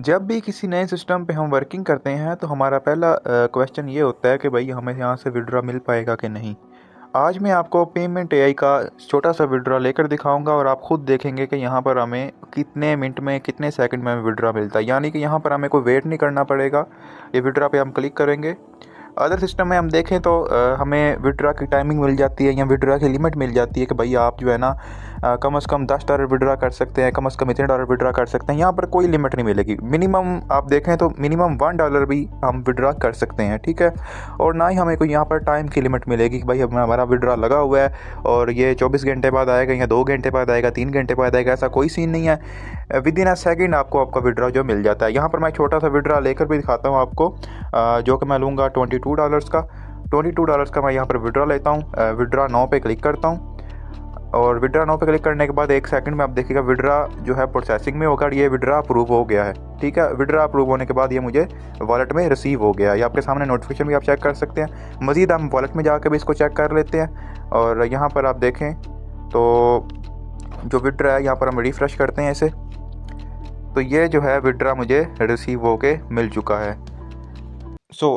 जब भी किसी नए सिस्टम पे हम वर्किंग करते हैं तो हमारा पहला क्वेश्चन ये होता है कि भाई हमें यहाँ से विड्रॉ मिल पाएगा कि नहीं। आज मैं आपको पेमेंट एआई का छोटा सा विड्रॉ लेकर दिखाऊंगा और आप खुद देखेंगे कि यहाँ पर हमें कितने मिनट में कितने सेकंड में हमें विड्रॉ मिलता है। यानी कि यहाँ पर हमें कोई वेट नहीं करना पड़ेगा। ये विड्रॉ पे हम क्लिक करेंगे। अदर सिस्टम में हम देखें तो हमें विड्रॉ की टाइमिंग मिल जाती है या विड्रॉ की लिमिट मिल जाती है कि भाई आप जो है ना कम से कम $10 विड्रॉ कर सकते हैं, कम से कम इतने डॉलर विड्रॉ कर सकते हैं। यहाँ पर कोई लिमिट नहीं मिलेगी। मिनिमम आप देखें तो मिनिमम $1 भी हम विड्रॉ कर सकते हैं, ठीक है। और ना ही हमें कोई यहाँ पर टाइम की लिमिट मिलेगी कि भाई हमारा विड्रॉ लगा हुआ है और ये 24 घंटे बाद आएगा या 2 घंटे बाद आएगा, 3 घंटे बाद आएगा। ऐसा कोई सीन नहीं है। विद इन अ सेकेंड आपको आपका विड्रॉ जो मिल जाता है। यहाँ पर मैं छोटा सा विड्रॉ लेकर भी दिखाता हूँ आपको, जो कि मैं लूँगा $22 का। $22 का मैं यहाँ पर विड्रॉ लेता हूँ। विड्रॉ नाउ पे क्लिक करता हूँ और विड्रॉ नाउ पे क्लिक करने के बाद 1 सेकंड में आप देखिएगा विड्रॉ जो है प्रोसेसिंग में होकर ये विड्रॉ अप्रूव हो गया है, ठीक है। विड्रॉ अप्रूव होने के बाद ये मुझे वॉलेट में रिसीव हो गया है। ये आपके सामने नोटिफिकेशन भी आप चेक कर सकते हैं। मज़ीद हम वॉलेट में जाकर भी इसको चेक कर लेते हैं और यहाँ पर आप देखें तो जो विड्रॉ है यहाँ पर हम रिफ़्रेश करते हैं इसे, तो ये जो है विड्रॉ मुझे रिसीव होके मिल चुका है।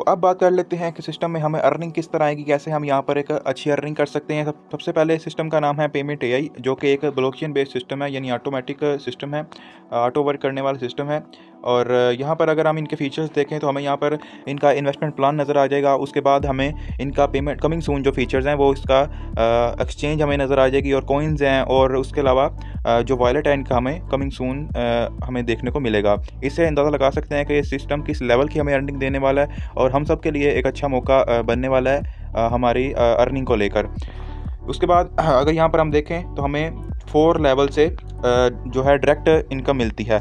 अब बात कर लेते हैं कि सिस्टम में हमें अर्निंग किस तरह आएगी, कैसे हम यहाँ पर एक अच्छी अर्निंग कर सकते हैं। सबसे पहले सिस्टम का नाम है पेमेंट एआई, जो कि एक ब्लॉकचेन बेस्ड सिस्टम है, यानी ऑटोमेटिक सिस्टम है, ऑटो वर्क करने वाला सिस्टम है। और यहाँ पर अगर हम इनके फीचर्स देखें तो हमें यहाँ पर इनका इन्वेस्टमेंट प्लान नज़र आ जाएगा। उसके बाद हमें इनका पेमेंट कमिंग सून जो फीचर्स हैं वो इसका एक्सचेंज हमें नज़र आ जाएगी और कॉइन्स हैं, और उसके अलावा जो वॉलेट है इनका हमें कमिंग सून हमें देखने को मिलेगा। इससे अंदाज़ा लगा सकते हैं कि ये सिस्टम किस लेवल की हमें अर्निंग देने वाला है और हम सब के लिए एक अच्छा मौका बनने वाला है हमारी अर्निंग को लेकर। उसके बाद अगर यहाँ पर हम देखें तो हमें 4 लेवल से जो है डायरेक्ट इनकम मिलती है।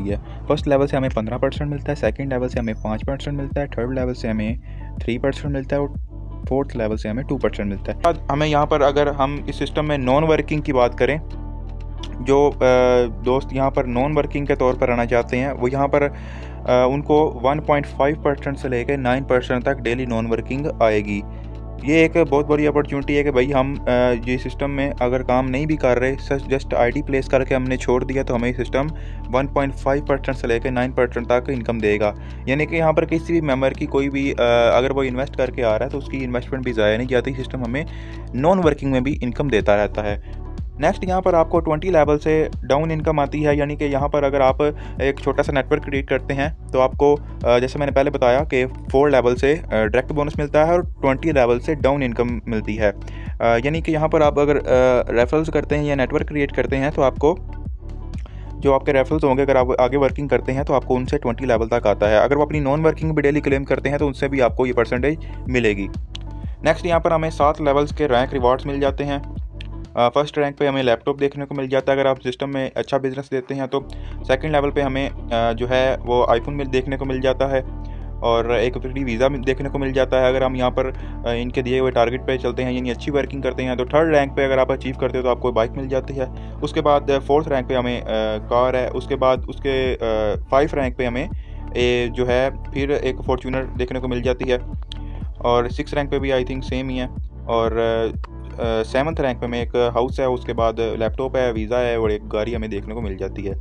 फर्स्ट लेवल से हमें 15% मिलता है, सेकंड लेवल से हमें 5% मिलता है, थर्ड लेवल से हमें 3% मिलता है और फोर्थ लेवल से हमें 2% मिलता है। बाद हमें यहाँ पर अगर हम इस सिस्टम में नॉन वर्किंग की बात करें, जो दोस्त यहाँ पर नॉन वर्किंग के तौर पर आना चाहते हैं वो यहाँ पर उनको 1.5% से लेकर 9% तक डेली नॉन वर्किंग आएगी। ये एक बहुत बड़ी अपॉर्चुनिटी है कि भाई हम ये सिस्टम में अगर काम नहीं भी कर रहे, जस्ट आईडी प्लेस करके हमने छोड़ दिया तो हमें सिस्टम 1.5% से लेकर 9% तक इनकम देगा। यानी कि यहाँ पर किसी भी मेंबर की कोई भी अगर वो इन्वेस्ट करके आ रहा है तो उसकी इन्वेस्टमेंट भी ज़ाया नहीं जाती। सिस्टम हमें नॉन वर्किंग में भी इनकम देता रहता है। नेक्स्ट यहाँ पर आपको 20 लेवल से डाउन इनकम आती है। यानी कि यहाँ पर अगर आप एक छोटा सा नेटवर्क क्रिएट करते हैं तो आपको जैसे मैंने पहले बताया कि 4 लेवल से डायरेक्ट बोनस मिलता है और 20 लेवल से डाउन इनकम मिलती है। यानी कि यहाँ पर आप अगर रेफरल्स करते हैं या नेटवर्क क्रिएट करते हैं तो आपको जो आपके रेफरल्स होंगे, अगर आप आगे वर्किंग करते हैं तो आपको उनसे 20 लेवल तक आता है। अगर वो अपनी नॉन वर्किंग भी डेली क्लेम करते हैं तो उनसे भी आपको ये परसेंटेज मिलेगी। नेक्स्ट यहाँ पर हमें 7 लेवल्स के रैंक रिवार्ड्स मिल जाते हैं। फर्स्ट रैंक पे हमें लैपटॉप देखने को मिल जाता है अगर आप सिस्टम में अच्छा बिजनेस देते हैं तो। सेकंड लेवल पे हमें जो है वो आईफोन में देखने को मिल जाता है और एक फ्री वीज़ा देखने को मिल जाता है अगर हम यहाँ पर इनके दिए हुए टारगेट पे चलते हैं, यानी अच्छी वर्किंग करते हैं। तो थर्ड रैंक पे अगर आप अचीव करते हो तो आपको बाइक मिल जाती है। उसके बाद फोर्थ रैंक पे हमें कार है। उसके बाद उसके 5 रैंक पे हमें जो है फिर एक फॉर्चूनर देखने को मिल जाती है और 6 रैंक पे भी आई थिंक सेम ही है। और 7th रैंक पे में एक हाउस है, उसके बाद लैपटॉप है, वीज़ा है और एक गाड़ी हमें देखने को मिल जाती है।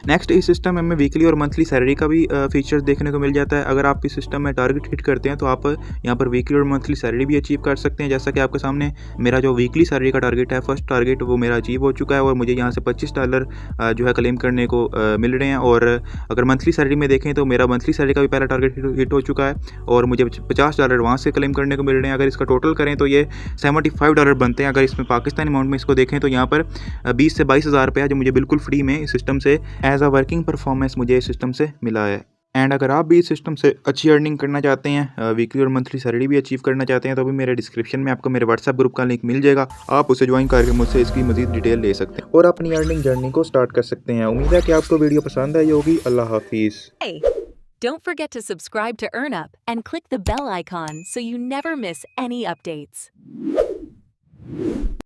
नेक्स्ट इस सिस्टम में हमें वीकली और मंथली सैलरी का भी फीचर्स देखने को मिल जाता है। अगर आप इस सिस्टम में टारगेट हिट करते हैं तो आप यहाँ पर वीकली और मंथली सैलरी भी अचीव कर सकते हैं। जैसा कि आपके सामने मेरा जो वीकली सैलरी का टारगेट है, फर्स्ट टारगेट वो मेरा अचीव हो चुका है और मुझे यहाँ से $25 जो है क्लेम करने को मिल रहे हैं। और अगर मंथली सैलरी में देखें तो मेरा मंथली सैलरी का भी पहला टारगेट हिट हो चुका है और मुझे $50 वहाँ से क्लेम करने को मिल रहे हैं। अगर इसका टोटल करें तो ये $75 बनते हैं। अगर इसमें पाकिस्तानी अमाउंट में इसको देखें तो यहाँ पर 20 से 22 हज़ार रुपया जो मुझे बिल्कुल फ्री में इस सिस्टम से एज अ वर्किंग परफॉर्मेंस मुझे इस सिस्टम से मिला है। एंड अगर आप भी इस सिस्टम से अच्छी अर्निंग करना चाहते हैं, वीकली और मंथली सैलरी भी अचीव करना चाहते हैं, तो भी मेरे डिस्क्रिप्शन में आपको मेरे व्हाट्सएप ग्रुप का लिंक मिल जाएगा। आप उसे ज्वाइन करके मुझसे इसकी मजीद डिटेल ले सकते हैं और अपनी अर्निंग जर्नी को स्टार्ट कर सकते हैं। उम्मीद है कि आपको वीडियो पसंद आई होगी। अल्लाह हाफिज़। Don't forget to subscribe to EarnUp and click the bell icon so you never miss any updates.